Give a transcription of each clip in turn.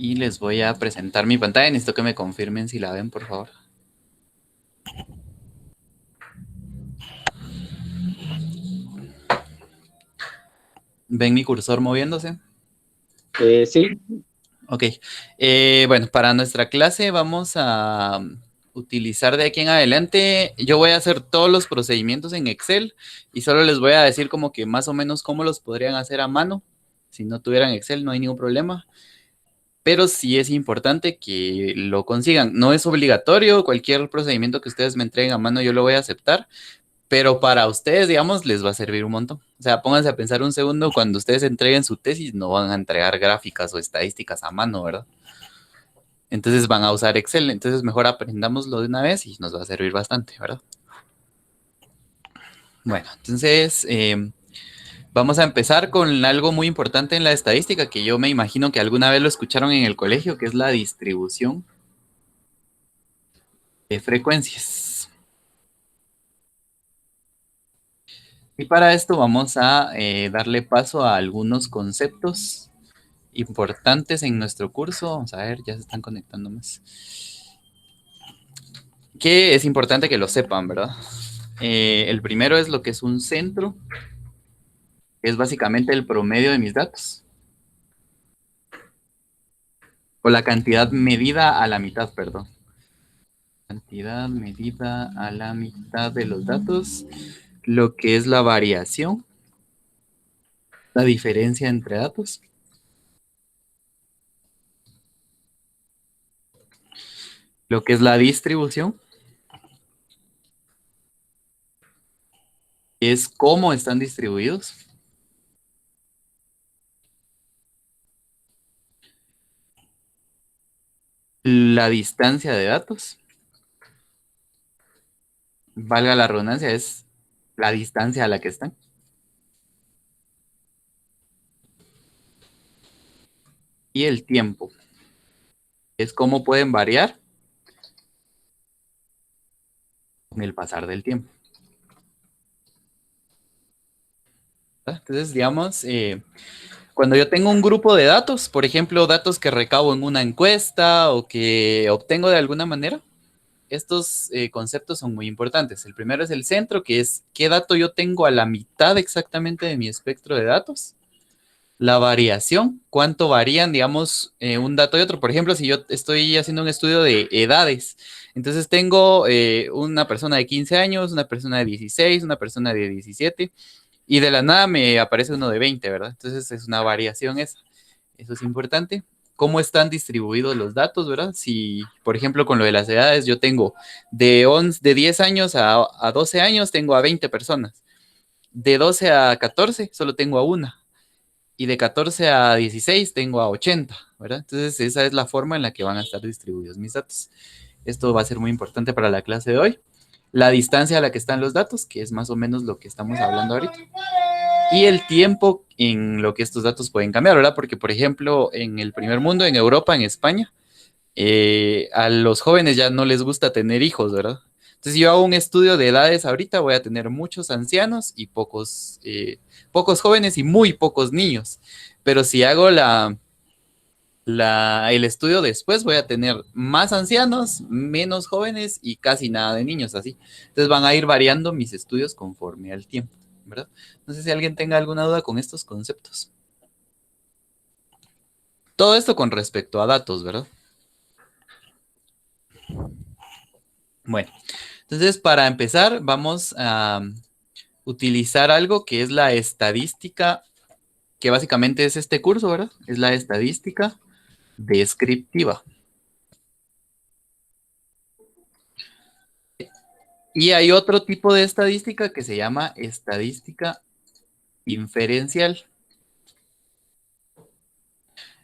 Y les voy a presentar mi pantalla. Necesito que me confirmen si la ven, por favor. ¿Ven mi cursor moviéndose? Sí. Ok. Bueno, para nuestra clase vamos a utilizar de aquí en adelante. Yo voy a hacer todos los procedimientos en Excel y solo les voy a decir como que más o menos cómo los podrían hacer a mano. Si no tuvieran Excel, no hay ningún problema. Pero sí es importante que lo consigan. No es obligatorio, cualquier procedimiento que ustedes me entreguen a mano yo lo voy a aceptar, pero para ustedes, digamos, les va a servir un montón. O sea, pónganse a pensar un segundo, cuando ustedes entreguen su tesis, no van a entregar gráficas o estadísticas a mano, ¿verdad? Entonces van a usar Excel, entonces mejor aprendámoslo de una vez y nos va a servir bastante, ¿verdad? Bueno, entonces vamos a empezar con algo muy importante en la estadística que yo me imagino que alguna vez lo escucharon en el colegio, que es la distribución de frecuencias. Y para esto vamos a darle paso a algunos conceptos importantes en nuestro curso. Vamos a ver, ya se están conectando más. Que es importante que lo sepan, ¿verdad? El primero es lo que es un centro, que es básicamente el promedio de mis datos. O la cantidad medida a la mitad, perdón. Cantidad medida a la mitad de los datos. Lo que es la variación, la diferencia entre datos. Lo que es la distribución, es cómo están distribuidos. La distancia de datos, valga la redundancia, es la distancia a la que están. Y el tiempo, es cómo pueden variar con el pasar del tiempo. Entonces, digamos, cuando yo tengo un grupo de datos, por ejemplo, datos que recabo en una encuesta o que obtengo de alguna manera, estos conceptos son muy importantes. El primero es el centro, que es qué dato yo tengo a la mitad exactamente de mi espectro de datos. La variación, cuánto varían, digamos, un dato y otro. Por ejemplo, si yo estoy haciendo un estudio de edades, entonces tengo una persona de 15 años, una persona de 16, una persona de 17, y de la nada me aparece uno de 20, ¿verdad? Entonces es una variación esa. Eso es importante. ¿Cómo están distribuidos los datos, verdad? Si, por ejemplo, con lo de las edades, yo tengo de 10 años a 12 años, tengo a 20 personas. De 12 a 14, solo tengo a una. Y de 14 a 16 tengo a 80, ¿verdad? Entonces esa es la forma en la que van a estar distribuidos mis datos. Esto va a ser muy importante para la clase de hoy. La distancia a la que están los datos, que es más o menos lo que estamos hablando ahorita. Y el tiempo en lo que estos datos pueden cambiar, ¿verdad? Porque, por ejemplo, en el primer mundo, en Europa, en España, a los jóvenes ya no les gusta tener hijos, ¿verdad? Entonces, si yo hago un estudio de edades ahorita, voy a tener muchos ancianos y pocos jóvenes y muy pocos niños. Pero si hago el estudio después, voy a tener más ancianos, menos jóvenes y casi nada de niños, así. Entonces van a ir variando mis estudios conforme al tiempo, ¿verdad? No sé si alguien tenga alguna duda con estos conceptos. Todo esto con respecto a datos, ¿verdad? Bueno, entonces para empezar vamos a utilizar algo que es la estadística, que básicamente es este curso, ¿verdad? Es la estadística descriptiva. Y hay otro tipo de estadística que se llama estadística inferencial.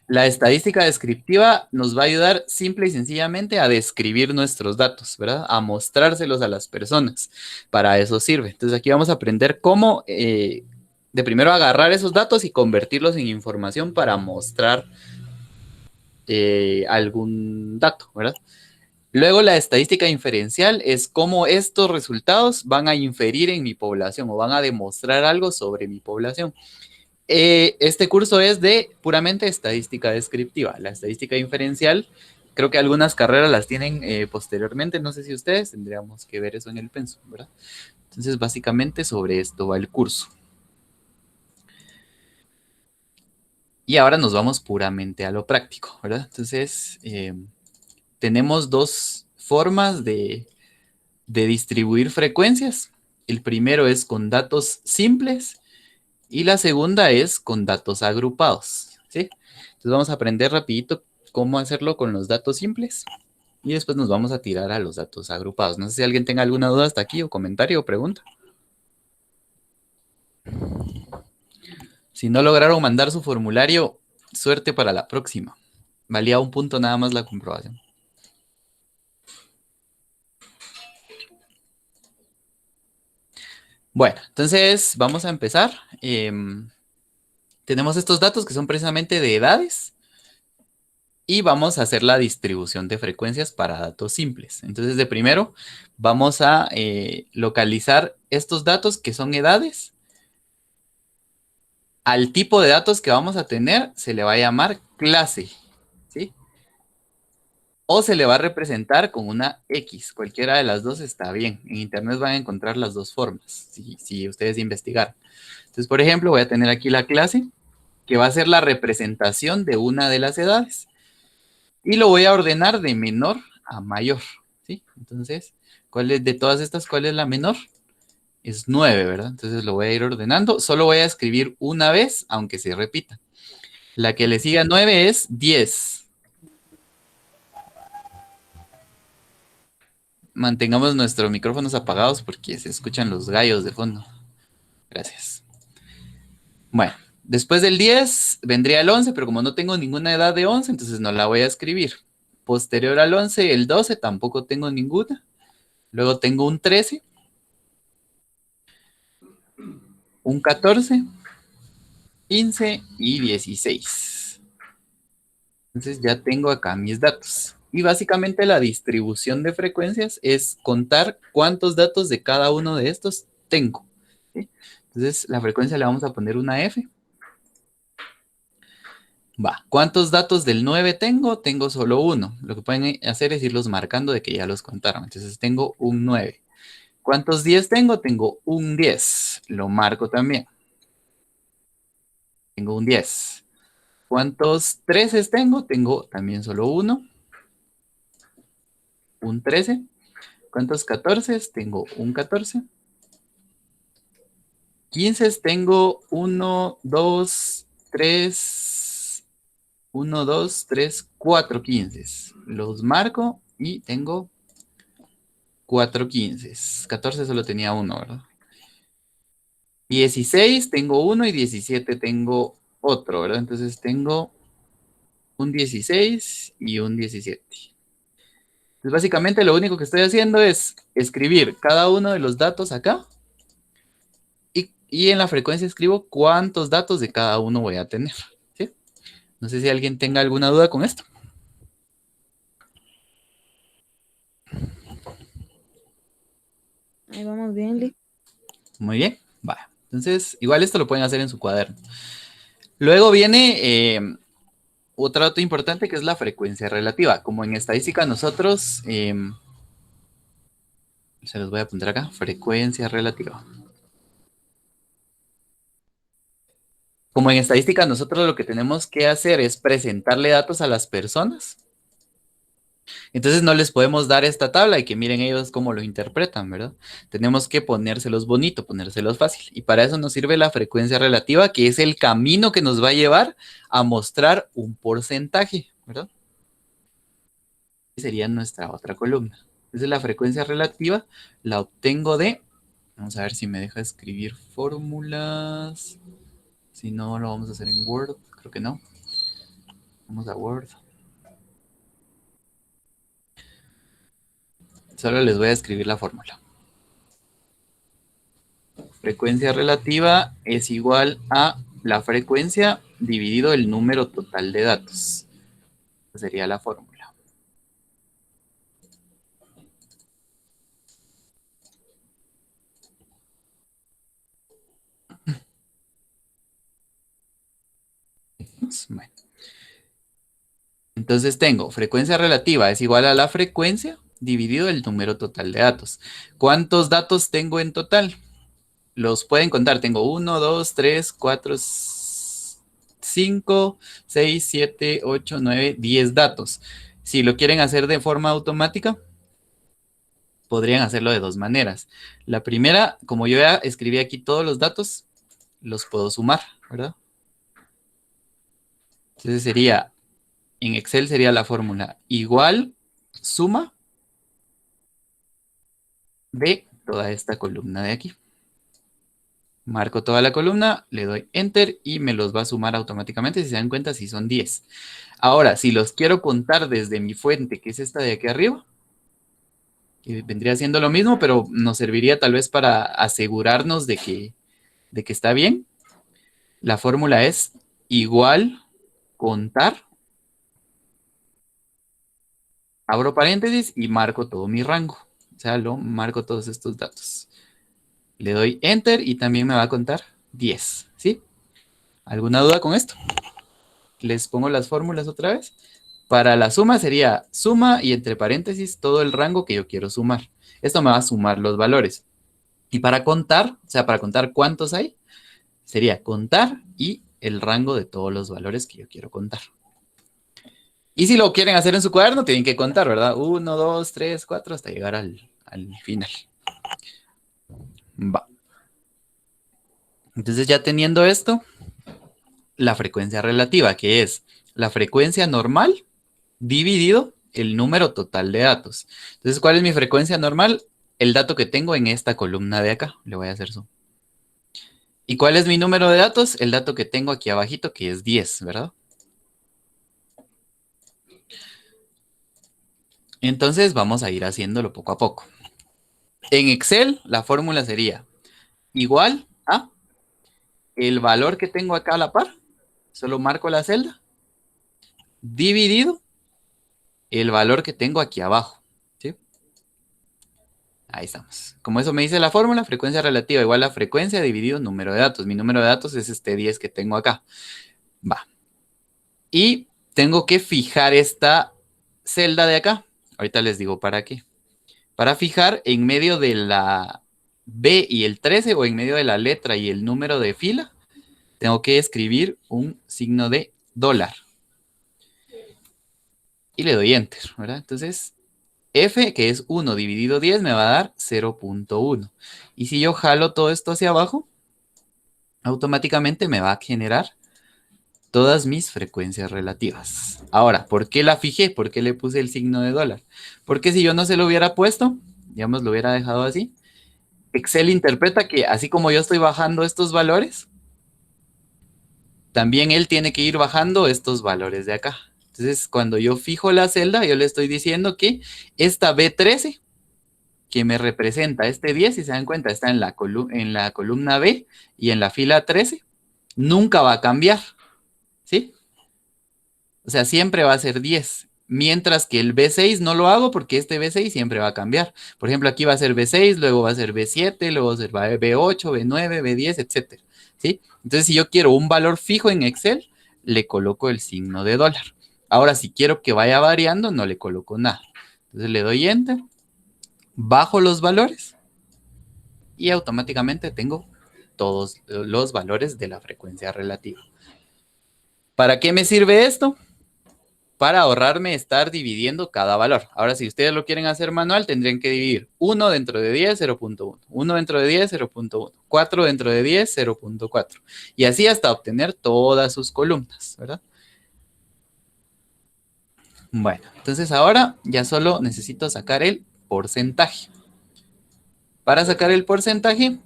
La estadística descriptiva nos va a ayudar simple y sencillamente a describir nuestros datos, ¿verdad? A mostrárselos a las personas. Para eso sirve. Entonces aquí vamos a aprender cómo de primero agarrar esos datos y convertirlos en información para mostrar algún dato, ¿verdad? Luego la estadística inferencial es cómo estos resultados van a inferir en mi población o van a demostrar algo sobre mi población. Este curso es de puramente estadística descriptiva. La estadística inferencial, creo que algunas carreras las tienen posteriormente. No sé si ustedes tendríamos que ver eso en el pensum, ¿verdad? Entonces, básicamente sobre esto va el curso. Y ahora nos vamos puramente a lo práctico, ¿verdad? Entonces, tenemos dos formas de distribuir frecuencias. El primero es con datos simples y la segunda es con datos agrupados, ¿sí? Entonces vamos a aprender rapidito cómo hacerlo con los datos simples y después nos vamos a tirar a los datos agrupados. No sé si alguien tenga alguna duda hasta aquí o comentario o pregunta. Si no lograron mandar su formulario, suerte para la próxima. Valía un punto nada más la comprobación. Bueno, entonces vamos a empezar. Tenemos estos datos que son precisamente de edades y vamos a hacer la distribución de frecuencias para datos simples. Entonces, de primero, vamos a localizar estos datos que son edades. Al tipo de datos que vamos a tener se le va a llamar clase, ¿sí? O se le va a representar con una X. Cualquiera de las dos está bien. En internet van a encontrar las dos formas, si ustedes investigaran. Entonces, por ejemplo, voy a tener aquí la clase, que va a ser la representación de una de las edades. Y lo voy a ordenar de menor a mayor, ¿sí? Entonces, ¿cuál es de todas estas, cuál es la menor? Es 9, ¿verdad? Entonces lo voy a ir ordenando. Solo voy a escribir una vez, aunque se repita. La que le sigue a 9 es 10. Mantengamos nuestros micrófonos apagados porque se escuchan los gallos de fondo. Gracias. Bueno, después del 10 vendría el 11, pero como no tengo ninguna edad de 11, entonces no la voy a escribir. Posterior al 11, el 12 tampoco tengo ninguna. Luego tengo un 13, un 14, 15 y 16. Entonces ya tengo acá mis datos. Y básicamente la distribución de frecuencias es contar cuántos datos de cada uno de estos tengo, ¿sí? Entonces la frecuencia le vamos a poner una F. Va, ¿cuántos datos del 9 tengo? Tengo solo uno. Lo que pueden hacer es irlos marcando de que ya los contaron. Entonces tengo un 9. ¿Cuántos 10 tengo? Tengo un 10. Lo marco también. Tengo un 10. ¿Cuántos 13 tengo? Tengo también solo uno. Un 13. ¿Cuántos 14? Tengo un 14. 15 tengo 1, 2, 3, 1, 2, 3, 4 15. Los marco y tengo 4 15. 14 solo tenía uno, ¿verdad? 16 tengo uno y 17 tengo otro, ¿verdad? Entonces tengo un 16 y un 17. Entonces básicamente lo único que estoy haciendo es escribir cada uno de los datos acá y en la frecuencia escribo cuántos datos de cada uno voy a tener, ¿sí? No sé si alguien tenga alguna duda con esto. Ahí vamos bien, Lee. Muy bien, vale. Entonces, igual esto lo pueden hacer en su cuaderno. Luego viene otro dato importante que es la frecuencia relativa. Como en estadística nosotros, se los voy a apuntar acá, frecuencia relativa. Como en estadística nosotros lo que tenemos que hacer es presentarle datos a las personas. Entonces no les podemos dar esta tabla y que miren ellos cómo lo interpretan, ¿verdad? Tenemos que ponérselos bonito, ponérselos fácil. Y para eso nos sirve la frecuencia relativa, que es el camino que nos va a llevar a mostrar un porcentaje, ¿verdad? Sería nuestra otra columna. Entonces la frecuencia relativa la obtengo de, vamos a ver si me deja escribir fórmulas. Si no, lo vamos a hacer en Word, creo que no. Vamos a Word. Solo les voy a escribir la fórmula. Frecuencia relativa es igual a la frecuencia dividido el número total de datos. Esa sería la fórmula. Bueno. Entonces tengo frecuencia relativa es igual a la frecuencia dividido el número total de datos. ¿Cuántos datos tengo en total? Los pueden contar. Tengo 1, 2, 3, 4, 5, 6, 7, 8, 9, 10 datos. Si lo quieren hacer de forma automática, podrían hacerlo de dos maneras. La primera, como yo ya escribí aquí todos los datos, los puedo sumar, ¿verdad? Entonces sería, en Excel sería la fórmula igual suma de toda esta columna de aquí. Marco toda la columna, le doy Enter y me los va a sumar automáticamente. Si se dan cuenta, si son 10. Ahora, si los quiero contar desde mi fuente, que es esta de aquí arriba, que vendría siendo lo mismo, pero nos serviría tal vez para asegurarnos de que está bien. La fórmula es igual contar, abro paréntesis y marco todo mi rango. O sea, lo marco todos estos datos. Le doy Enter y también me va a contar 10, ¿sí? ¿Alguna duda con esto? Les pongo las fórmulas otra vez. Para la suma sería suma y entre paréntesis todo el rango que yo quiero sumar. Esto me va a sumar los valores. Y para contar, o sea, para contar cuántos hay, sería contar y el rango de todos los valores que yo quiero contar. Y si lo quieren hacer en su cuaderno, tienen que contar, ¿verdad? 1, 2, 3, 4, hasta llegar al final. Va. Entonces ya teniendo esto, la frecuencia relativa, que es la frecuencia normal dividido el número total de datos. Entonces, ¿cuál es mi frecuencia normal? El dato que tengo en esta columna de acá. Le voy a hacer zoom. ¿Y cuál es mi número de datos? El dato que tengo aquí abajito, que es 10, ¿verdad? Entonces, vamos a ir haciéndolo poco a poco. En Excel, la fórmula sería igual a el valor que tengo acá a la par, solo marco la celda, dividido el valor que tengo aquí abajo, ¿sí? Ahí estamos. Como eso me dice la fórmula, frecuencia relativa igual a frecuencia dividido número de datos. Mi número de datos es este 10 que tengo acá. Va. Y tengo que fijar esta celda de acá. Ahorita les digo para qué. Para fijar en medio de la B y el 13 o en medio de la letra y el número de fila, tengo que escribir un signo de dólar. Y le doy Enter, ¿verdad? Entonces, F, que es 1 dividido 10, me va a dar 0.1. Y si yo jalo todo esto hacia abajo, automáticamente me va a generar todas mis frecuencias relativas. Ahora, ¿por qué la fijé? ¿Por qué le puse el signo de dólar? Porque si yo no se lo hubiera puesto, digamos, lo hubiera dejado así, Excel interpreta que así como yo estoy bajando estos valores, también él tiene que ir bajando estos valores de acá. Entonces, cuando yo fijo la celda, yo le estoy diciendo que esta B13, que me representa este 10, si se dan cuenta, está en la columna B y en la fila 13, nunca va a cambiar, ¿sí? O sea, siempre va a ser 10. Mientras que el B6 no lo hago porque este B6 siempre va a cambiar. Por ejemplo, aquí va a ser B6, luego va a ser B7, luego va a ser B8, B9, B10, etc. ¿Sí? Entonces, si yo quiero un valor fijo en Excel, le coloco el signo de dólar. Ahora, si quiero que vaya variando, no le coloco nada. Entonces, le doy Enter, bajo los valores y automáticamente tengo todos los valores de la frecuencia relativa. ¿Para qué me sirve esto? Para ahorrarme estar dividiendo cada valor. Ahora, si ustedes lo quieren hacer manual, tendrían que dividir 1 dentro de 10, 0.1. 1 dentro de 10, 0.1. 4 dentro de 10, 0.4. Y así hasta obtener todas sus columnas, ¿verdad? Bueno, entonces ahora ya solo necesito sacar el porcentaje. Para sacar el porcentaje,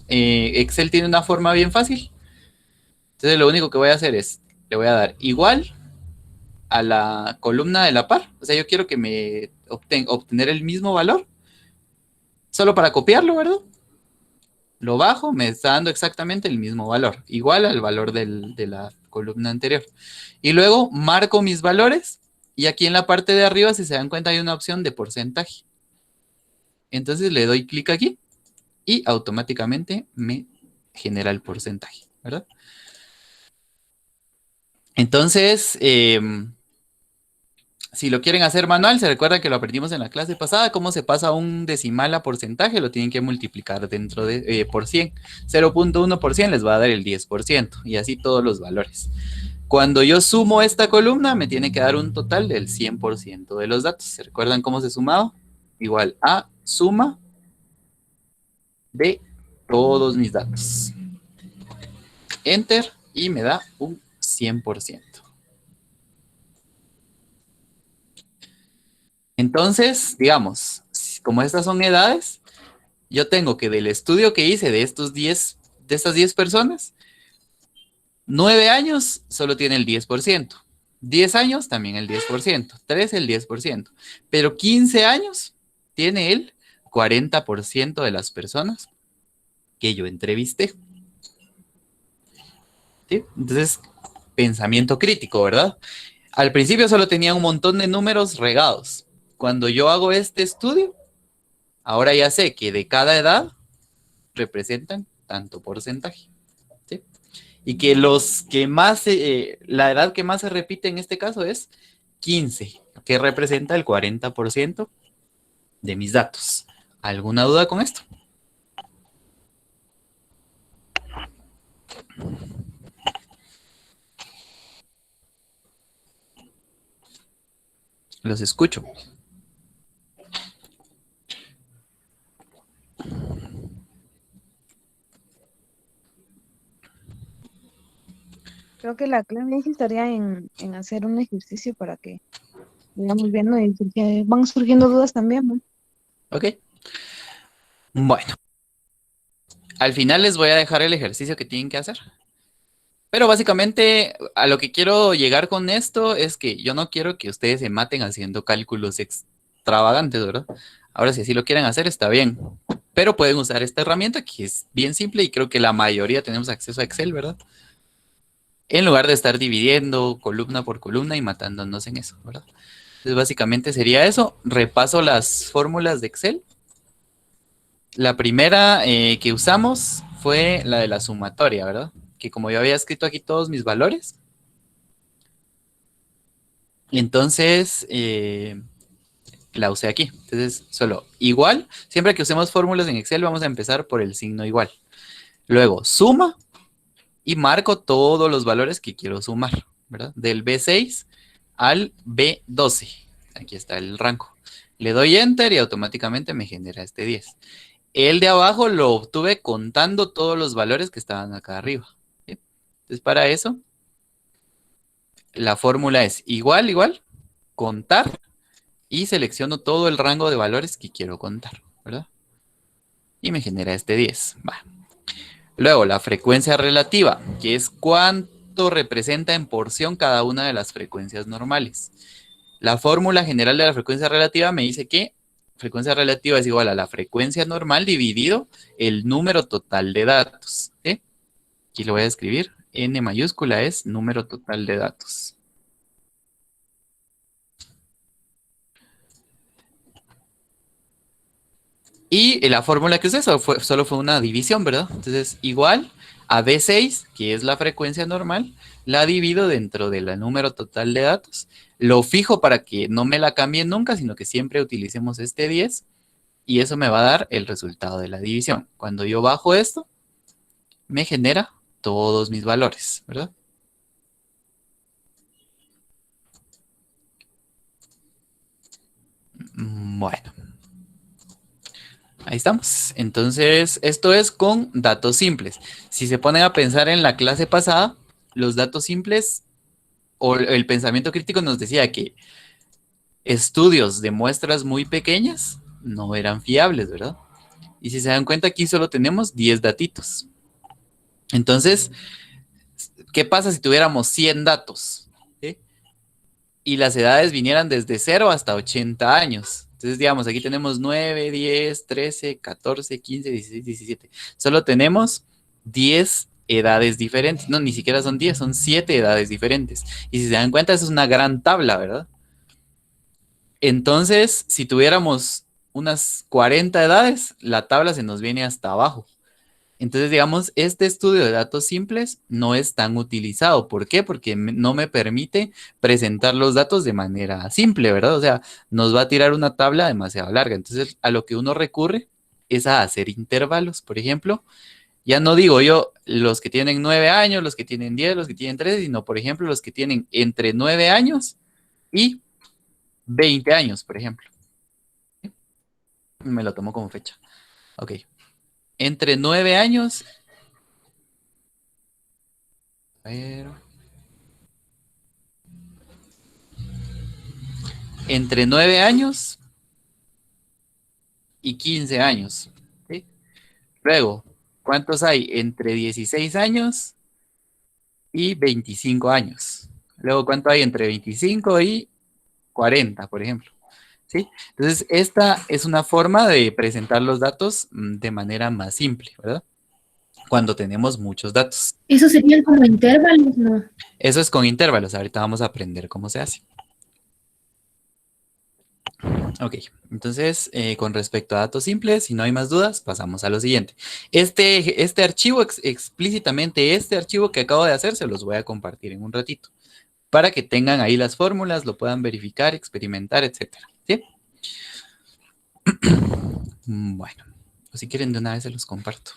Excel tiene una forma bien fácil. Entonces lo único que voy a hacer es, le voy a dar igual a la columna de la par. O sea, yo quiero que me obtener el mismo valor. Solo para copiarlo, ¿verdad? Lo bajo, me está dando exactamente el mismo valor. Igual al valor de la columna anterior. Y luego marco mis valores. Y aquí en la parte de arriba, si se dan cuenta, hay una opción de porcentaje. Entonces le doy clic aquí. Y automáticamente me genera el porcentaje, ¿verdad? Entonces, si lo quieren hacer manual, se recuerda que lo aprendimos en la clase pasada, cómo se pasa un decimal a porcentaje, lo tienen que multiplicar dentro de por 100. 0.1% les va a dar el 10% y así todos los valores. Cuando yo sumo esta columna, me tiene que dar un total del 100% de los datos. ¿Se recuerdan cómo se sumaba? Igual a suma de todos mis datos. Enter y me da un 100%. Entonces, digamos, como estas son edades, yo tengo que del estudio que hice de estas 10 personas, 9 años solo tiene el 10%, 10 años también el 10%, 3 el 10%, pero 15 años tiene el 40% de las personas que yo entrevisté. ¿Sí? Entonces, pensamiento crítico, ¿verdad? Al principio solo tenía un montón de números regados. Cuando yo hago este estudio, ahora ya sé que de cada edad representan tanto porcentaje. ¿Sí? Y que los que más, la edad que más se repite en este caso es 15, que representa el 40% de mis datos. ¿Alguna duda con esto? Los escucho. Creo que la clave estaría en hacer un ejercicio para que vayamos viendo y porque van surgiendo dudas también, ¿no? Ok. Bueno, al final les voy a dejar el ejercicio que tienen que hacer. Pero básicamente a lo que quiero llegar con esto es que yo no quiero que ustedes se maten haciendo cálculos extravagantes, ¿verdad? Ahora, si así lo quieren hacer, está bien. Pero pueden usar esta herramienta que es bien simple y creo que la mayoría tenemos acceso a Excel, ¿verdad? En lugar de estar dividiendo columna por columna y matándonos en eso, ¿verdad? Entonces, básicamente sería eso. Repaso las fórmulas de Excel. La primera que usamos fue la de la sumatoria, ¿verdad? Que como yo había escrito aquí todos mis valores, entonces la usé aquí. Entonces, solo igual. Siempre que usemos fórmulas en Excel, vamos a empezar por el signo igual. Luego, suma y marco todos los valores que quiero sumar, ¿verdad? Del B6 al B12. Aquí está el rango. Le doy Enter y automáticamente me genera este 10. El de abajo lo obtuve contando todos los valores que estaban acá arriba. ¿Sí? Entonces, para eso, la fórmula es igual, igual, contar y selecciono todo el rango de valores que quiero contar, ¿verdad? Y me genera este 10. Va. Luego, la frecuencia relativa, que es cuánto representa en porción cada una de las frecuencias normales. La fórmula general de la frecuencia relativa me dice que frecuencia relativa es igual a la frecuencia normal dividido el número total de datos. ¿Sí? Aquí lo voy a escribir. N mayúscula es número total de datos. Y la fórmula que usé solo fue una división, ¿verdad? Entonces, igual a B6, que es la frecuencia normal, la divido dentro del número total de datos. Lo fijo para que no me la cambie nunca, sino que siempre utilicemos este 10. Y eso me va a dar el resultado de la división. Cuando yo bajo esto, me genera todos mis valores, ¿verdad? Bueno. Ahí estamos. Entonces, esto es con datos simples. Si se ponen a pensar en la clase pasada, los datos simples o el pensamiento crítico nos decía que estudios de muestras muy pequeñas no eran fiables, ¿verdad? Y si se dan cuenta, aquí solo tenemos 10 datitos. Entonces, ¿qué pasa si tuviéramos 100 datos? ¿Sí? Y las edades vinieran desde 0 hasta 80 años. Entonces, digamos, aquí tenemos 9, 10, 13, 14, 15, 16, 17. Solo tenemos 10 edades diferentes. No, ni siquiera son 10, son 7 edades diferentes. Y si se dan cuenta, eso es una gran tabla, ¿verdad? Entonces, si tuviéramos unas 40 edades, la tabla se nos viene hasta abajo. Entonces, digamos, este estudio de datos simples no es tan utilizado. ¿Por qué? Porque no me permite presentar los datos de manera simple, ¿verdad? O sea, nos va a tirar una tabla demasiado larga. Entonces, a lo que uno recurre es a hacer intervalos. Por ejemplo, ya no digo yo los que tienen 9 años, los que tienen 10, los que tienen 13, sino, por ejemplo, los que tienen entre 9 años y 20 años, por ejemplo. Me lo tomo como fecha. Ok. Entre 9 años. A ver. Entre 9 años y 15 años. ¿Sí? Luego, ¿cuántos hay? Entre 16 años y 25 años. Luego, ¿cuánto hay entre 25 y 40, por ejemplo? ¿Sí? Entonces, esta es una forma de presentar los datos de manera más simple, ¿verdad? Cuando tenemos muchos datos. Eso serían como intervalos, ¿no? Eso es con intervalos. Ahorita vamos a aprender cómo se hace. Ok, entonces con respecto a datos simples, si no hay más dudas, pasamos a lo siguiente. Este archivo, explícitamente este archivo que acabo de hacer, se los voy a compartir en un ratito, para que tengan ahí las fórmulas, lo puedan verificar, experimentar, etcétera. ¿Sí? Bueno, o si quieren de una vez se los comparto.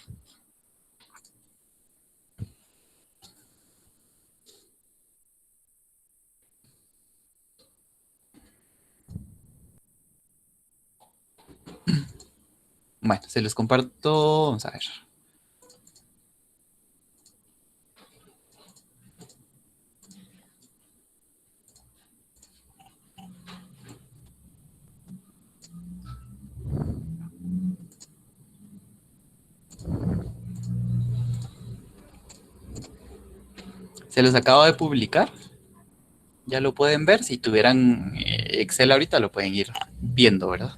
Bueno, se los comparto, vamos a ver. Se los acabo de publicar. Ya lo pueden ver. Si tuvieran Excel ahorita, lo pueden ir viendo, ¿verdad?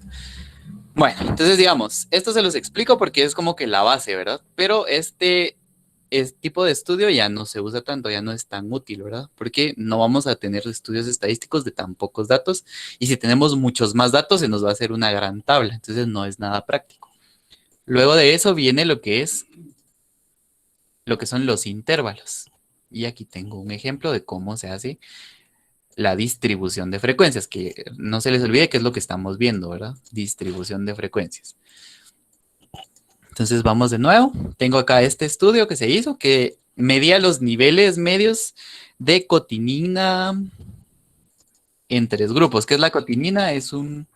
Bueno, entonces digamos, esto se los explico porque es como que la base, ¿verdad? Pero este tipo de estudio ya no se usa tanto, ya no es tan útil, ¿verdad? Porque no vamos a tener estudios estadísticos de tan pocos datos y si tenemos muchos más datos se nos va a hacer una gran tabla, entonces no es nada práctico. Luego de eso viene lo que son los intervalos. Y aquí tengo un ejemplo de cómo se hace la distribución de frecuencias, que no se les olvide que es lo que estamos viendo, ¿verdad? Distribución de frecuencias. Entonces vamos de nuevo. Tengo acá este estudio que se hizo que medía los niveles medios de cotinina en 3 grupos. ¿Qué es la cotinina? Es una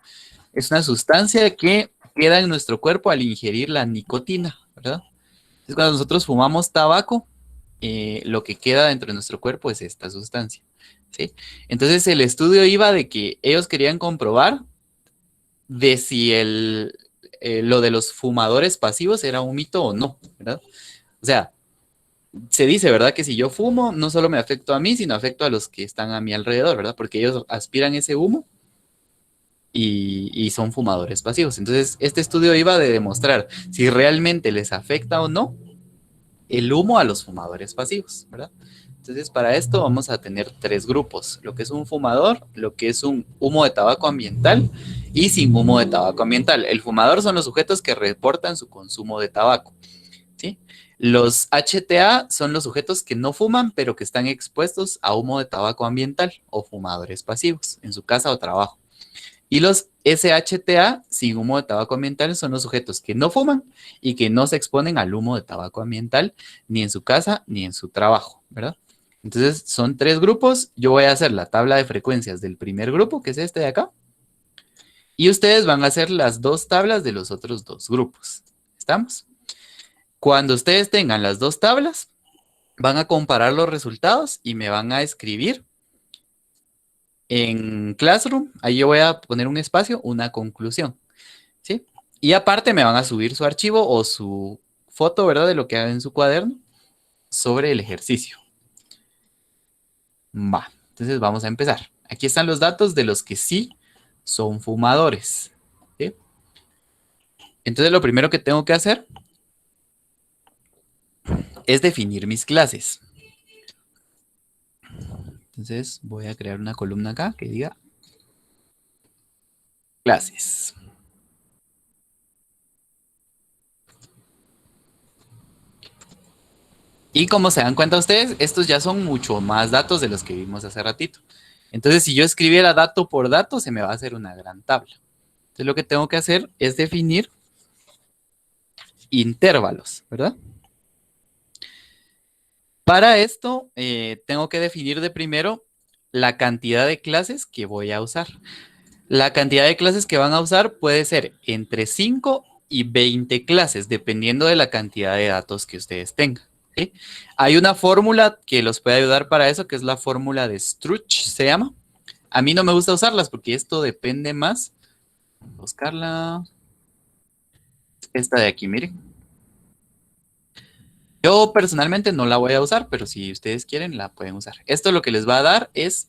sustancia que queda en nuestro cuerpo al ingerir la nicotina, ¿verdad? Entonces cuando nosotros fumamos tabaco, lo que queda dentro de nuestro cuerpo es esta sustancia, ¿sí? Entonces el estudio iba de que ellos querían comprobar de si lo de los fumadores pasivos era un mito o no, ¿verdad? O sea, se dice, ¿verdad? Que si yo fumo, no solo me afecto a mí, sino afecto a los que están a mi alrededor, ¿verdad? Porque ellos aspiran ese humo y son fumadores pasivos. Entonces, este estudio iba de demostrar si realmente les afecta o no el humo a los fumadores pasivos, ¿verdad? Entonces, para esto vamos a tener 3 grupos, lo que es un fumador, lo que es un humo de tabaco ambiental y sin humo de tabaco ambiental. El fumador son los sujetos que reportan su consumo de tabaco, ¿sí? Los HTA son los sujetos que no fuman, pero que están expuestos a humo de tabaco ambiental o fumadores pasivos en su casa o trabajo. Y los SHTA, sin humo de tabaco ambiental, son los sujetos que no fuman y que no se exponen al humo de tabaco ambiental ni en su casa ni en su trabajo, ¿verdad? Entonces, son 3 grupos. Yo voy a hacer la tabla de frecuencias del primer grupo, que es este de acá. Y ustedes van a hacer las 2 tablas de los otros 2 grupos. ¿Estamos? Cuando ustedes tengan las 2 tablas, van a comparar los resultados y me van a escribir en Classroom. Ahí yo voy a poner un espacio, una conclusión, ¿sí? Y aparte me van a subir su archivo o su foto, ¿verdad? De lo que hagan en su cuaderno sobre el ejercicio. Va, entonces vamos a empezar. Aquí están los datos de los que sí son fumadores, ¿sí? Entonces lo primero que tengo que hacer es definir mis clases. Entonces voy a crear una columna acá que diga clases. Y como se dan cuenta ustedes, estos ya son mucho más datos de los que vimos hace ratito. Entonces, si yo escribiera dato por dato, se me va a hacer una gran tabla. Entonces, lo que tengo que hacer es definir intervalos, ¿verdad? Para esto, tengo que definir de primero la cantidad de clases que voy a usar. La cantidad de clases que van a usar puede ser entre 5 y 20 clases, dependiendo de la cantidad de datos que ustedes tengan. ¿Sí? Hay una fórmula que los puede ayudar para eso, que es la fórmula de Struch, se llama. A mí no me gusta usarlas porque esto depende más. Voy a buscarla. Esta de aquí, miren. Yo personalmente no la voy a usar, pero si ustedes quieren, la pueden usar. Esto lo que les va a dar es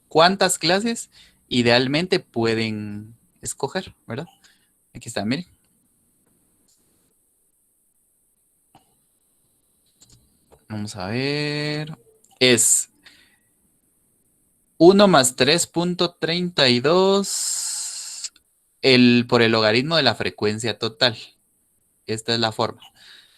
cuántas clases idealmente pueden escoger, ¿verdad? Aquí está, miren. Vamos a ver. Es 1 más 3.32 por el logaritmo de la frecuencia total. Esta es la forma.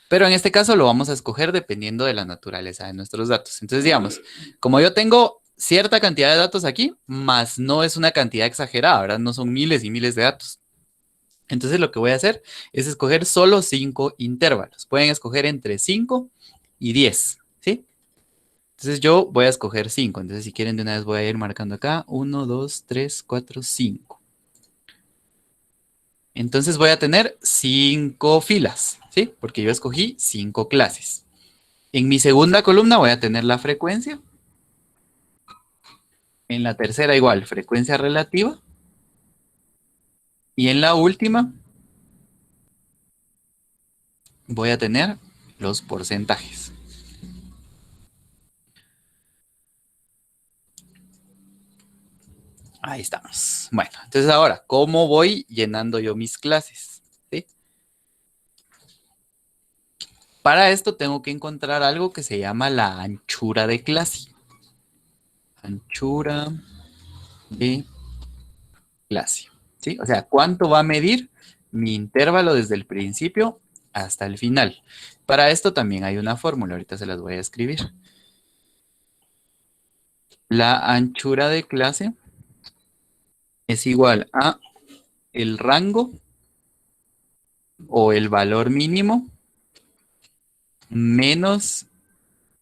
Pero en este caso lo vamos a escoger dependiendo de la naturaleza de nuestros datos. Entonces, digamos, como yo tengo cierta cantidad de datos aquí, más no es una cantidad exagerada, ¿verdad? No son miles y miles de datos. Entonces, lo que voy a hacer es escoger solo 5 intervalos. Pueden escoger entre 5 y 10, ¿sí? Entonces, yo voy a escoger 5. Entonces, si quieren, de una vez voy a ir marcando acá. 1, 2, 3, 4, 5. Entonces voy a tener 5 filas, ¿sí? Porque yo escogí 5 clases. En mi segunda columna voy a tener la frecuencia. En la tercera igual, frecuencia relativa. Y en la última voy a tener los porcentajes. Ahí estamos. Bueno, entonces ahora, ¿cómo voy llenando yo mis clases? ¿Sí? Para esto tengo que encontrar algo que se llama la anchura de clase. Anchura de clase. ¿Sí? O sea, ¿cuánto va a medir mi intervalo desde el principio hasta el final? Para esto también hay una fórmula, ahorita se las voy a escribir. La anchura de clase es igual a el rango o el valor mínimo menos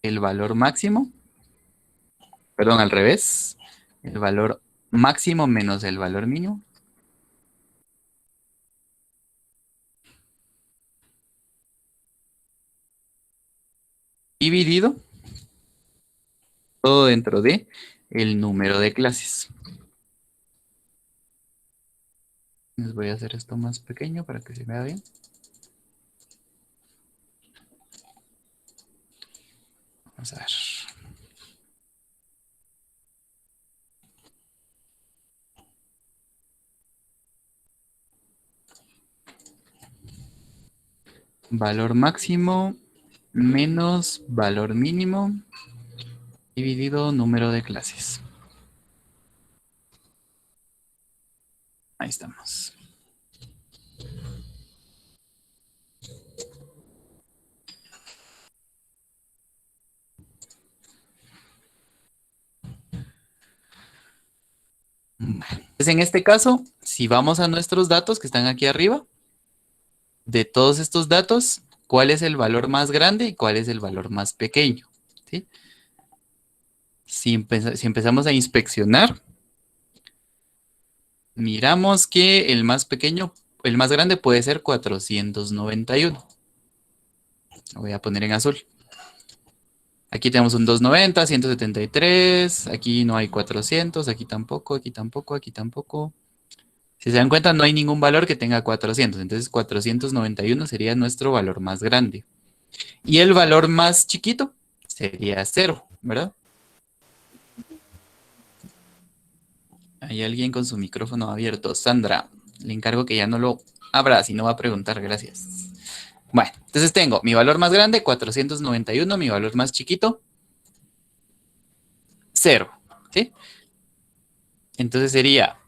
el valor máximo, perdón, al revés, el valor máximo menos el valor mínimo, dividido todo dentro de el número de clases. Les voy a hacer esto más pequeño para que se vea bien. Vamos a ver. Valor máximo menos valor mínimo dividido número de clases. Ahí estamos. Entonces, en este caso, si vamos a nuestros datos que están aquí arriba, de todos estos datos, ¿cuál es el valor más grande y cuál es el valor más pequeño? ¿Sí? Si empezamos a inspeccionar, miramos que el más pequeño, el más grande puede ser 491. Lo voy a poner en azul. Aquí tenemos un 290, 173, aquí no hay 400, aquí tampoco, aquí tampoco, aquí tampoco. Si se dan cuenta, no hay ningún valor que tenga 400, entonces 491 sería nuestro valor más grande. Y el valor más chiquito sería 0, ¿verdad? Hay alguien con su micrófono abierto. Sandra, le encargo que ya no lo abra, si no va a preguntar, gracias. Bueno, entonces tengo mi valor más grande, 491, mi valor más chiquito, 0, ¿sí? Entonces sería,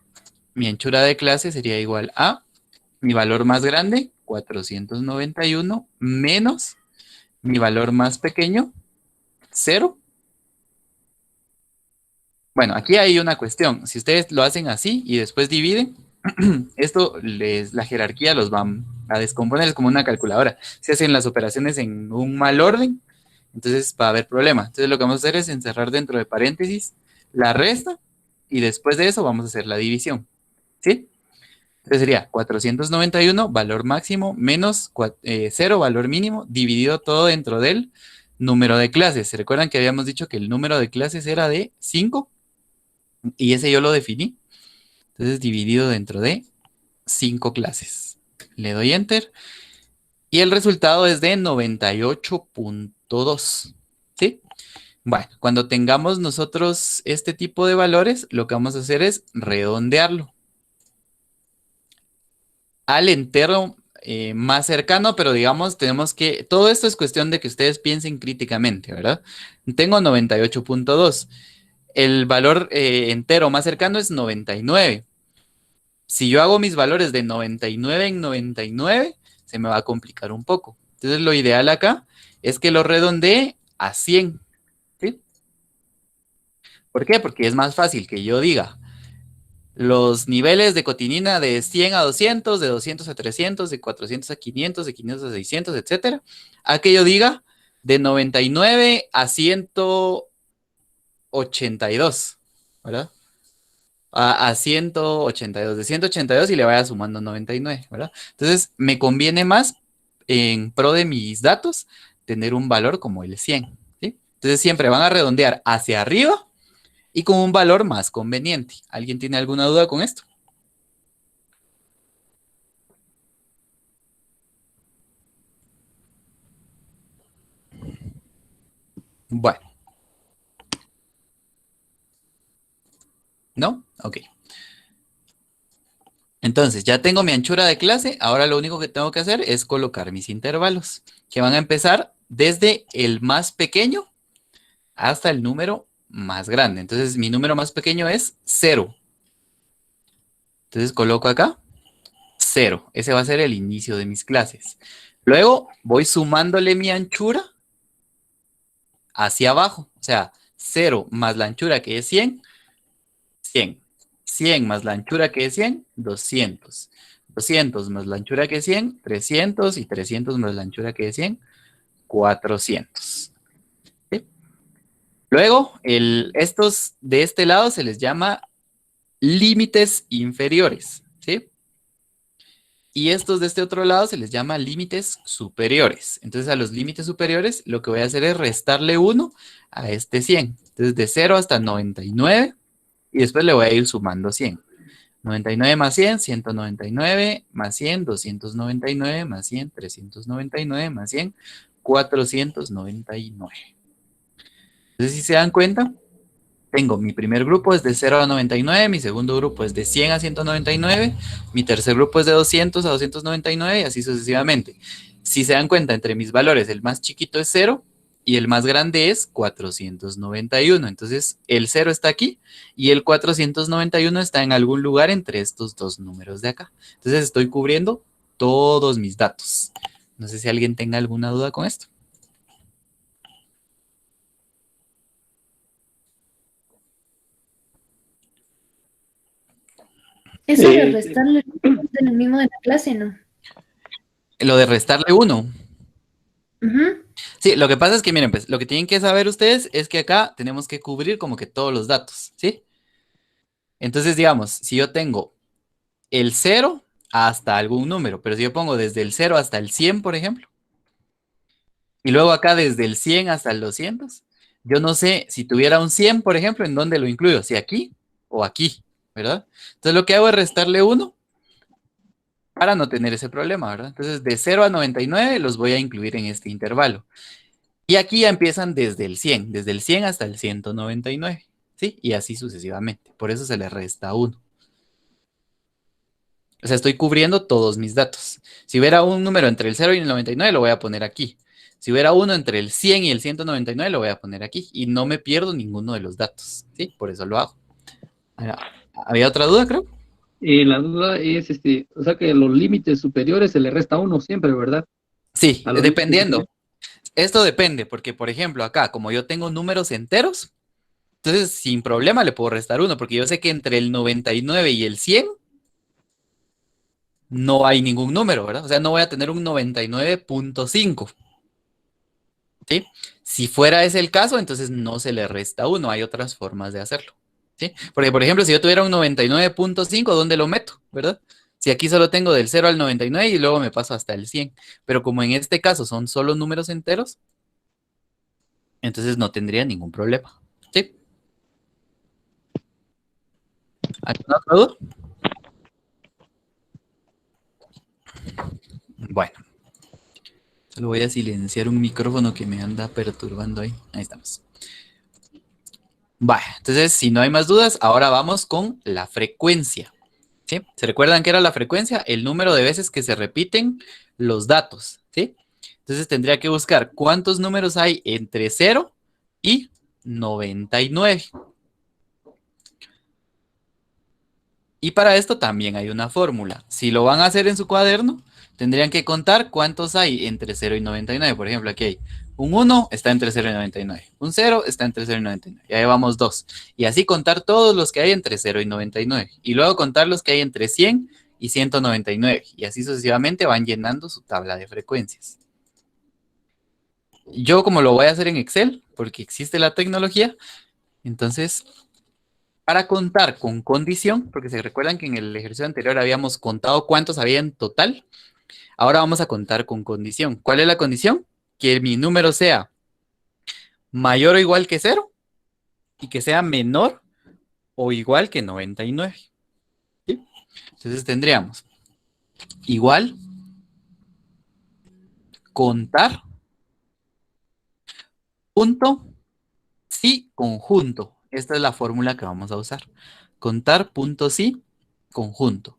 mi anchura de clase sería igual a mi valor más grande, 491, menos mi valor más pequeño, 0. Bueno, aquí hay una cuestión. Si ustedes lo hacen así y después dividen, la jerarquía los va a descomponer, es como una calculadora. Si hacen las operaciones en un mal orden, entonces va a haber problema. Entonces lo que vamos a hacer es encerrar dentro de paréntesis la resta y después de eso vamos a hacer la división. ¿Sí? Entonces sería 491, valor máximo, menos 0, valor mínimo, dividido todo dentro del número de clases. ¿Se recuerdan que habíamos dicho que el número de clases era de 5? Y ese yo lo definí. Entonces dividido dentro de 5 clases. Le doy Enter. Y el resultado es de 98.2. ¿Sí? Bueno, cuando tengamos nosotros este tipo de valores, lo que vamos a hacer es redondearlo al entero más cercano, pero digamos, tenemos que, todo esto es cuestión de que ustedes piensen críticamente, ¿verdad? Tengo 98.2. El valor entero más cercano es 99. Si yo hago mis valores de 99 en 99, se me va a complicar un poco. Entonces, lo ideal acá es que lo redondee a 100. ¿Sí? ¿Por qué? Porque es más fácil que yo diga los niveles de cotinina de 100 a 200, de 200 a 300, de 400 a 500, de 500 a 600, etcétera, a que yo diga de 99 a 182, ¿verdad? A 182, de 182 y le vaya sumando 99, ¿verdad? Entonces, me conviene más en pro de mis datos tener un valor como el 100, ¿sí? Entonces, siempre van a redondear hacia arriba y con un valor más conveniente. ¿Alguien tiene alguna duda con esto? Bueno. ¿No? Ok. Entonces, ya tengo mi anchura de clase. Ahora lo único que tengo que hacer es colocar mis intervalos, que van a empezar desde el más pequeño hasta el número más grande. Entonces, mi número más pequeño es 0. Entonces, coloco acá 0. Ese va a ser el inicio de mis clases. Luego, voy sumándole mi anchura hacia abajo. O sea, 0 más la anchura que es 100, 100. 100 más la anchura que es 100, 200. 200 más la anchura que es 100, 300. Y 300 más la anchura que es 100, 400. ¿Sí? Luego, estos de este lado se les llama límites inferiores. ¿Sí? Y estos de este otro lado se les llama límites superiores. Entonces, a los límites superiores, lo que voy a hacer es restarle 1 a este 100. Entonces, de 0 hasta 99. Y después le voy a ir sumando 100. 99 más 100, 199 más 100, 299 más 100, 399 más 100, 499. Entonces, si se dan cuenta, tengo mi primer grupo es de 0 a 99, mi segundo grupo es de 100 a 199, mi tercer grupo es de 200 a 299 y así sucesivamente. Si se dan cuenta, entre mis valores, el más chiquito es 0 y el más grande es 491. Entonces, el 0 está aquí y el 491 está en algún lugar entre estos dos números de acá. Entonces, estoy cubriendo todos mis datos. No sé si alguien tenga alguna duda con esto. Eso de restarle en el mismo de la clase, ¿no? Lo de restarle 1. Ujú. Sí, lo que pasa es que, miren, pues, lo que tienen que saber ustedes es que acá tenemos que cubrir como que todos los datos, ¿sí? Entonces, digamos, si yo tengo el 0 hasta algún número, pero si yo pongo desde el 0 hasta el 100, por ejemplo, y luego acá desde el 100 hasta el 200, yo no sé si tuviera un 100, por ejemplo, ¿en dónde lo incluyo? Si aquí o aquí, ¿verdad? Entonces, lo que hago es restarle 1 para no tener ese problema, ¿verdad? Entonces, de 0 a 99 los voy a incluir en este intervalo. Y aquí ya empiezan desde el 100 hasta el 199, ¿sí? Y así sucesivamente. Por eso se le resta 1. O sea, estoy cubriendo todos mis datos. Si hubiera un número entre el 0 y el 99, lo voy a poner aquí. Si hubiera uno entre el 100 y el 199, lo voy a poner aquí. Y no me pierdo ninguno de los datos, ¿sí? Por eso lo hago. ¿Había otra duda, creo? La duda es, o sea que los límites superiores se le resta 1 siempre, ¿verdad? Sí, A los dependiendo. Esto depende, porque por ejemplo acá, como yo tengo números enteros, entonces sin problema le puedo restar 1, porque yo sé que entre el 99 y el 100 no hay ningún número, ¿verdad? O sea, no voy a tener un 99.5, ¿sí? Si fuera ese el caso, entonces no se le resta 1, hay otras formas de hacerlo, ¿sí? Porque, por ejemplo, si yo tuviera un 99.5, ¿dónde lo meto, verdad? Si aquí solo tengo del 0 al 99 y luego me paso hasta el 100, pero como en este caso son solo números enteros, entonces no tendría ningún problema, ¿sí? ¿Alguna otra duda? Bueno, solo voy a silenciar un micrófono que me anda perturbando ahí. Ahí estamos. Vaya, entonces si no hay más dudas, ahora vamos con la frecuencia, ¿sí? ¿Se recuerdan qué era la frecuencia? El número de veces que se repiten los datos, ¿sí? Entonces tendría que buscar cuántos números hay entre 0 y 99. Y para esto también hay una fórmula. Si lo van a hacer en su cuaderno, tendrían que contar cuántos hay entre 0 y 99. Por ejemplo, aquí hay un 1 está entre 0 y 99. Un 0 está entre 0 y 99. Y ahí vamos 2. Y así contar todos los que hay entre 0 y 99. Y luego contar los que hay entre 100 y 199. Y así sucesivamente van llenando su tabla de frecuencias. Yo como lo voy a hacer en Excel, porque existe la tecnología, entonces para contar con condición, porque se recuerdan que en el ejercicio anterior habíamos contado cuántos había en total, ahora vamos a contar con condición. ¿Cuál es la condición? Que mi número sea mayor o igual que 0 y que sea menor o igual que 99. ¿Sí? Entonces tendríamos igual contar punto sí conjunto. Esta es la fórmula que vamos a usar. Contar punto sí conjunto.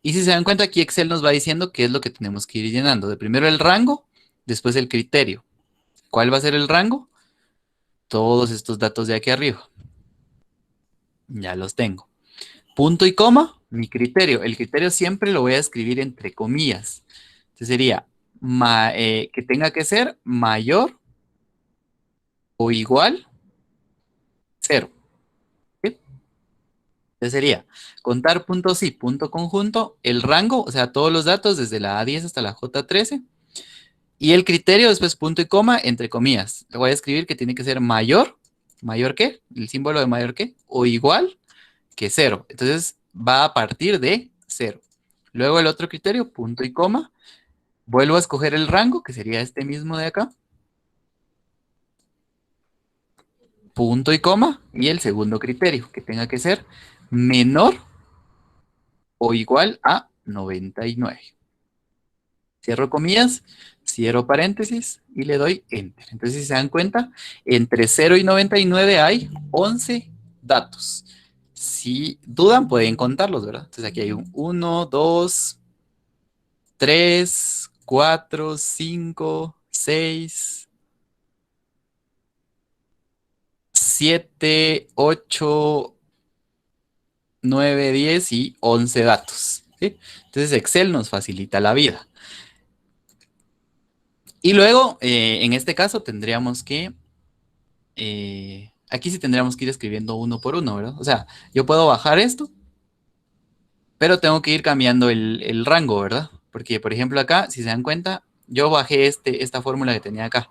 Y si se dan cuenta, aquí Excel nos va diciendo qué es lo que tenemos que ir llenando. De primero el rango, después el criterio. ¿Cuál va a ser el rango? Todos estos datos de aquí arriba. Ya los tengo. Punto y coma, mi criterio. El criterio siempre lo voy a escribir entre comillas. Entonces sería que tenga que ser mayor o igual 0. ¿Sí? Entonces sería contar punto sí, punto conjunto, el rango, o sea, todos los datos desde la A10 hasta la J13. Y el criterio, después punto y coma, entre comillas. Le voy a escribir que tiene que ser mayor, ¿mayor qué? El símbolo de mayor qué, o igual que 0. Entonces va a partir de 0. Luego el otro criterio, punto y coma. Vuelvo a escoger el rango, que sería este mismo de acá. Punto y coma. Y el segundo criterio, que tenga que ser menor o igual a 99. Cierro comillas, cierro paréntesis y le doy Enter. Entonces, si se dan cuenta, entre 0 y 99 hay 11 datos. Si dudan, pueden contarlos, ¿verdad? Entonces, aquí hay un 1, 2, 3, 4, 5, 6, 7, 8, 9, 10 y 11 datos, ¿sí? Entonces, Excel nos facilita la vida. Y luego, en este caso, tendríamos que, aquí sí tendríamos que ir escribiendo uno por uno, ¿verdad? O sea, yo puedo bajar esto, pero tengo que ir cambiando el rango, ¿verdad? Porque, por ejemplo, acá, si se dan cuenta, yo bajé esta fórmula que tenía acá,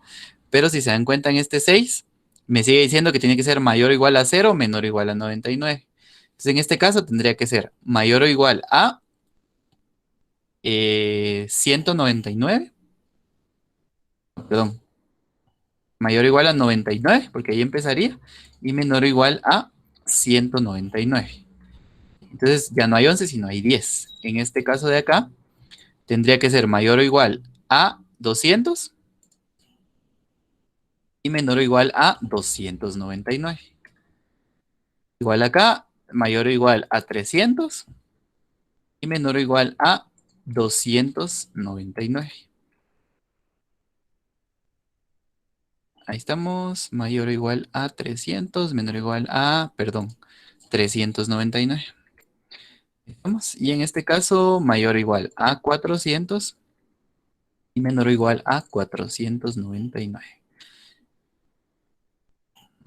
pero si se dan cuenta en este 6, me sigue diciendo que tiene que ser mayor o igual a 0, menor o igual a 99. Entonces, en este caso, tendría que ser mayor o igual a 199, perdón, mayor o igual a 99, porque ahí empezaría, y menor o igual a 199. Entonces ya no hay 11, sino hay 10. En este caso de acá, tendría que ser mayor o igual a 200 y menor o igual a 299. Igual acá, mayor o igual a 300 y menor o igual a 299. Ahí estamos, mayor o igual a 300, menor o igual a, perdón, 399. Vamos. Y en este caso, mayor o igual a 400 y menor o igual a 499.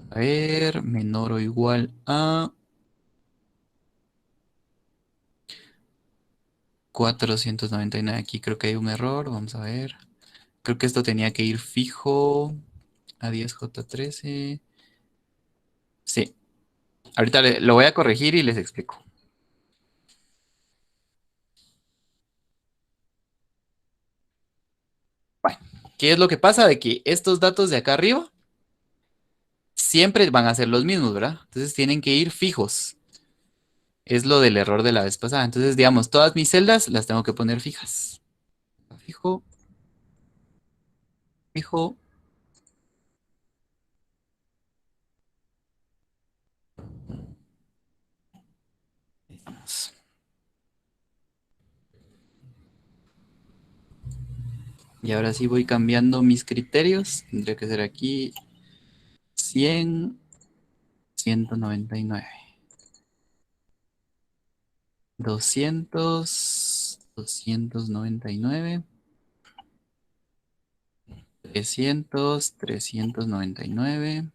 A ver, menor o igual a 499. Aquí creo que hay un error. Vamos a ver. Creo que esto tenía que ir fijo a 10J13. Sí. Ahorita lo voy a corregir y les explico. Bueno, ¿qué es lo que pasa? De que estos datos de acá arriba siempre van a ser los mismos, ¿verdad? Entonces tienen que ir fijos. Es lo del error de la vez pasada. Entonces, digamos, todas mis celdas las tengo que poner fijas. Fijo, fijo. Y ahora sí voy cambiando mis criterios. Tendría que ser aquí 100, 199. 200, 299. 300, 399.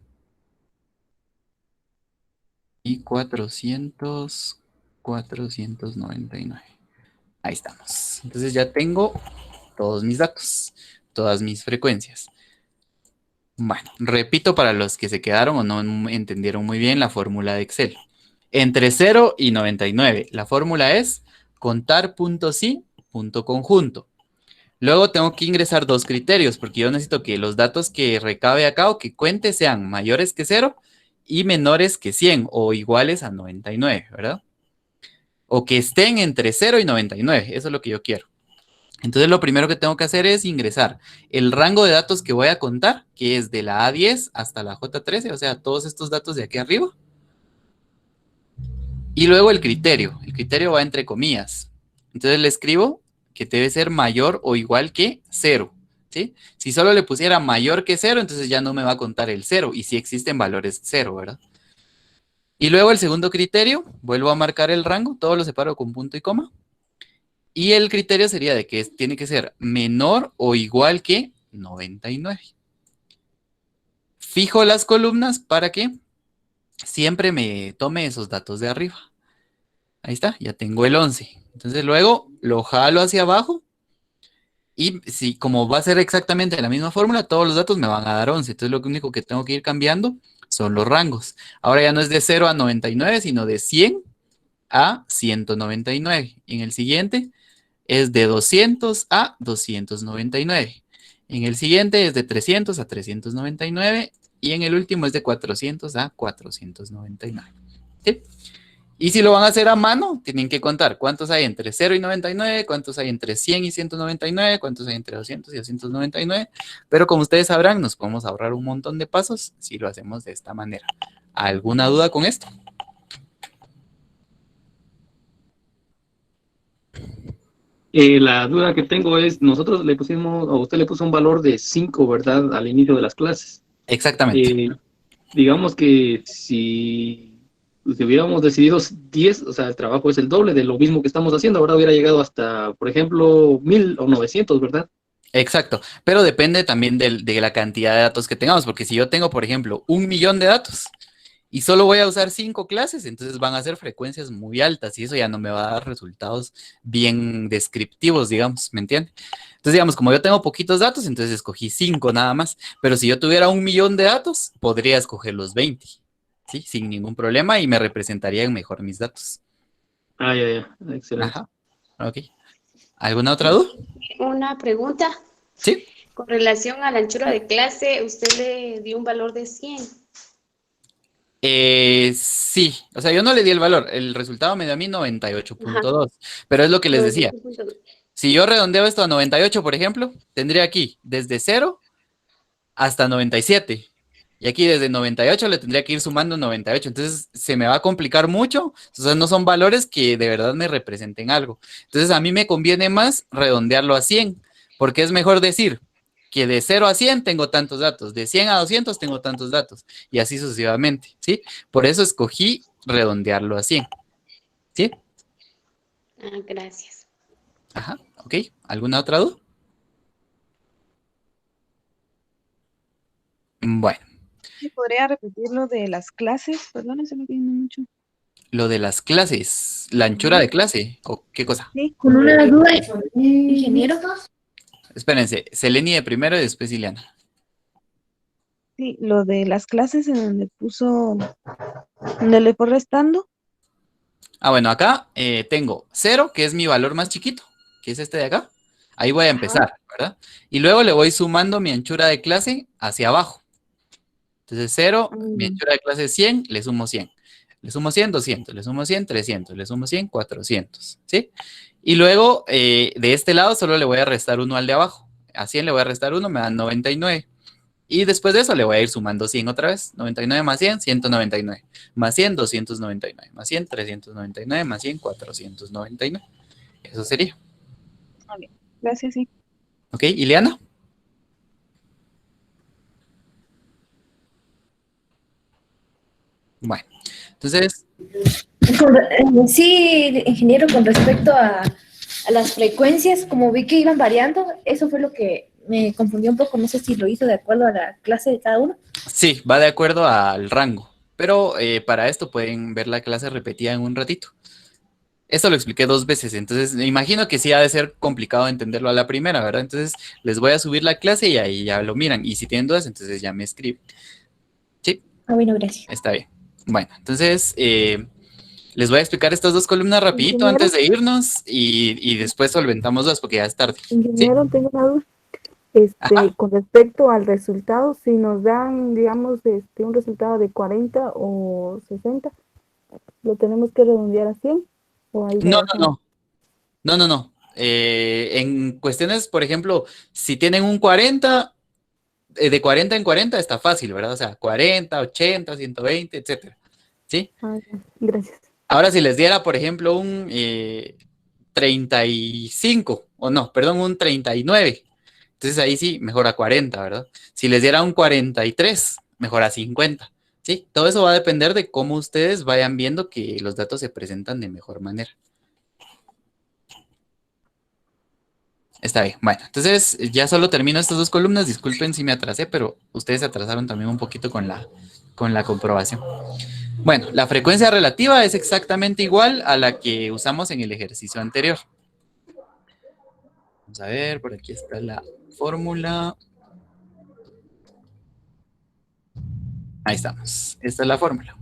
Y 400, 499. Ahí estamos. Entonces ya tengo todos mis datos, todas mis frecuencias. Bueno, repito para los que se quedaron o no entendieron muy bien la fórmula de Excel. Entre 0 y 99, la fórmula es contar puntos y punto conjunto. Luego tengo que ingresar dos criterios, porque yo necesito que los datos que recabe acá o que cuente sean mayores que 0 y menores que 100 o iguales a 99, ¿verdad? O que estén entre 0 y 99, eso es lo que yo quiero. Entonces lo primero que tengo que hacer es ingresar el rango de datos que voy a contar, que es de la A10 hasta la J13, o sea, todos estos datos de aquí arriba. Y luego el criterio va entre comillas. Entonces le escribo que debe ser mayor o igual que 0, ¿sí? Si solo le pusiera mayor que 0, entonces ya no me va a contar el 0, y si existen valores 0, ¿verdad? Y luego el segundo criterio, vuelvo a marcar el rango, todo lo separo con punto y coma. Y el criterio sería de que tiene que ser menor o igual que 99. Fijo las columnas para que siempre me tome esos datos de arriba. Ahí está, ya tengo el 11. Entonces luego lo jalo hacia abajo y si como va a ser exactamente la misma fórmula, todos los datos me van a dar 11. Entonces lo único que tengo que ir cambiando son los rangos. Ahora ya no es de 0 a 99, sino de 100 a 199. Y en el siguiente es de 200 a 299. En el siguiente es de 300 a 399. Y en el último es de 400 a 499. ¿Sí? Y si lo van a hacer a mano, tienen que contar cuántos hay entre 0 y 99, cuántos hay entre 100 y 199, cuántos hay entre 200 y 299. Pero como ustedes sabrán, nos podemos ahorrar un montón de pasos si lo hacemos de esta manera. ¿Alguna duda con esto? La duda que tengo es, nosotros le pusimos, o usted le puso un valor de 5, ¿verdad? Al inicio de las clases. Exactamente. Digamos que si hubiéramos decidido 10, o sea, el trabajo es el doble de lo mismo que estamos haciendo, ahora hubiera llegado hasta, por ejemplo, 1000 o 900, ¿verdad? Exacto, pero depende también de la cantidad de datos que tengamos, porque si yo tengo, por ejemplo, 1 millón de datos y solo voy a usar 5 clases, entonces van a ser frecuencias muy altas y eso ya no me va a dar resultados bien descriptivos, digamos, ¿me entiende? Entonces, digamos, como yo tengo poquitos datos, entonces escogí 5 nada más, pero si yo tuviera 1 millón de datos, podría escoger los 20, ¿sí? Sin ningún problema y me representarían mejor mis datos. Ah, ya, excelente. Ajá, ok. ¿Alguna otra duda? Una pregunta. Sí. Con relación a la anchura de clase, usted le dio un valor de 100. Sí, o sea, yo no le di el valor, el resultado me dio a mí 98.2, pero es lo que les decía. 98.2. Si yo redondeo esto a 98, por ejemplo, tendría aquí desde 0 hasta 97. Y aquí desde 98 le tendría que ir sumando 98. Entonces se me va a complicar mucho. O sea, no son valores que de verdad me representen algo. Entonces a mí me conviene más redondearlo a 100, porque es mejor decir que de 0 a 100 tengo tantos datos, de 100 a 200 tengo tantos datos, y así sucesivamente, ¿sí? Por eso escogí redondearlo a 100, ¿sí? Ah, gracias. Ajá, ok. ¿Alguna otra duda? Bueno, Sí, podría repetir lo de las clases, perdón, se me viene mucho. lo de las clases, la anchura Ajá. de clase, ¿o qué cosa? Sí, Con una duda, ingeniero. Espérense, Seleni de primero y después Ileana. sí, lo de las clases en donde puso, donde le fue restando. Ah, bueno, acá tengo 0, que es mi valor más chiquito, que es este de acá. Ahí voy a Ajá. empezar, ¿verdad? Y luego le voy sumando mi anchura de clase hacia abajo. Entonces 0, mi Mm, anchura de clase es 100, le sumo 100. Le sumo 100, 200, le sumo 100, 300, le sumo 100, 400, ¿sí? Y luego de este lado solo le voy a restar 1 al de abajo. A 100 le voy a restar 1, me dan 99. Y después de eso le voy a ir sumando 100 otra vez. 99 más 100, 199. Más 100, 299. Más 100, 399. Más 100, 499. Eso sería. vale. Gracias, sí. ¿Ok? Ileana. Bueno, entonces, Sí, ingeniero, con respecto a las frecuencias, como vi que iban variando, eso fue lo que me confundió un poco. No sé si lo hizo de acuerdo a la clase de cada uno. sí, va de acuerdo al rango. Pero para esto pueden ver la clase repetida en un ratito. Esto lo expliqué 2 veces, entonces me imagino que sí ha de ser complicado entenderlo a la primera, ¿verdad? Entonces les voy a subir la clase y ahí ya lo miran. Y si tienen dudas, entonces ya me escriben. Sí, Ah, bueno, gracias. está bien. Bueno, entonces les voy a explicar estas 2 columnas rapidito Ingeniero, antes de irnos y después solventamos dos porque ya es tarde. ¿Sí? ingeniero, tengo una duda. Ajá. Con respecto al resultado, si nos dan, digamos, un resultado de 40 o 60, ¿lo tenemos que redondear a 100 o hay No, no, variación? no. No, no, no. En cuestiones, por ejemplo, si tienen un 40, de 40 en 40 está fácil, ¿verdad? O sea, 40, 80, 120, etcétera. ¿Sí? Ah, ya, gracias. Ahora, si les diera, por ejemplo, un 35, o no, perdón, un 39, entonces ahí sí, mejor a 40, ¿verdad? Si les diera un 43, mejor a 50, ¿sí? Todo eso va a depender de cómo ustedes vayan viendo que los datos se presentan de mejor manera. Está bien, bueno, entonces ya solo termino estas 2 columnas, disculpen si me atrasé, pero ustedes se atrasaron también un poquito con la comprobación. Bueno, la frecuencia relativa es exactamente igual a la que usamos en el ejercicio anterior. Vamos a ver, por aquí está la fórmula. Ahí estamos. Esta es la fórmula.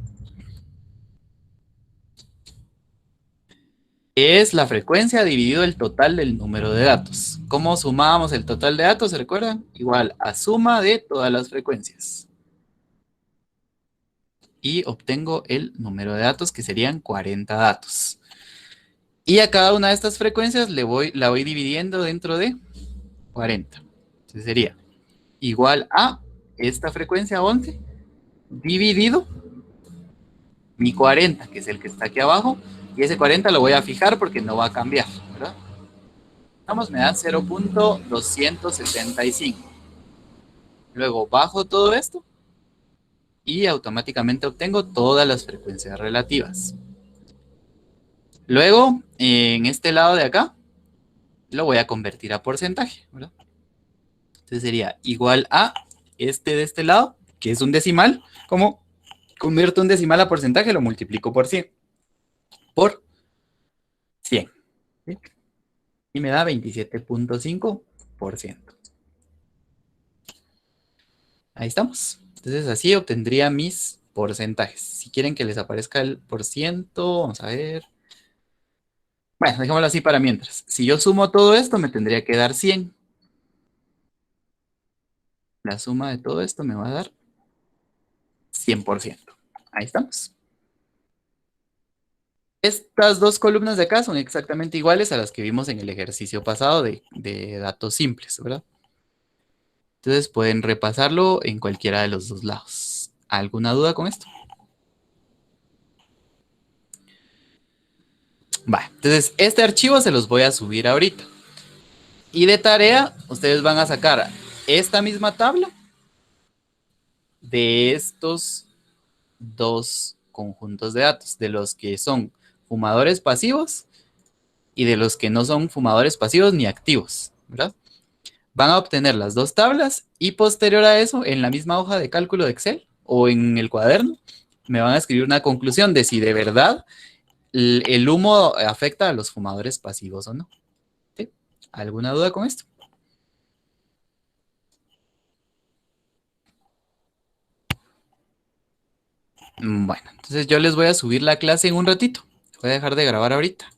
Es la frecuencia dividido el total del número de datos. ¿Cómo sumábamos el total de datos? ¿Se recuerdan? Igual a suma de todas las frecuencias. Y obtengo el número de datos, que serían 40 datos. Y a cada una de estas frecuencias la voy dividiendo dentro de 40. Entonces sería igual a esta frecuencia 11 dividido mi 40, que es el que está aquí abajo, y ese 40 lo voy a fijar porque no va a cambiar, ¿verdad? Vamos, me da 0.275. Luego bajo todo esto y automáticamente obtengo todas las frecuencias relativas. Luego, en este lado de acá, lo voy a convertir a porcentaje, ¿verdad? Entonces sería igual a este de este lado, que es un decimal. ¿Cómo convierto un decimal a porcentaje? Lo multiplico por 100. Por 100. ¿Sí? Y me da 27.5%. Ahí estamos. Entonces así obtendría mis porcentajes. Si quieren que les aparezca el por ciento, vamos a ver. Bueno, dejémoslo así para mientras. Si yo sumo todo esto, me tendría que dar 100. La suma de todo esto me va a dar 100%. Ahí estamos. Estas 2 columnas de acá son exactamente iguales a las que vimos en el ejercicio pasado de datos simples, ¿verdad? Entonces pueden repasarlo en cualquiera de los 2 lados. ¿Alguna duda con esto? Va, entonces este archivo se los voy a subir ahorita. Y de tarea, ustedes van a sacar esta misma tabla de estos 2 conjuntos de datos, de los que son fumadores pasivos y de los que no son fumadores pasivos ni activos, ¿verdad? van a obtener las dos tablas y posterior a eso, en la misma hoja de cálculo de Excel o en el cuaderno, me van a escribir una conclusión de si de verdad el humo afecta a los fumadores pasivos o no. ¿Sí? ¿Alguna duda con esto? Bueno, entonces yo les voy a subir la clase en un ratito. Voy a dejar de grabar ahorita.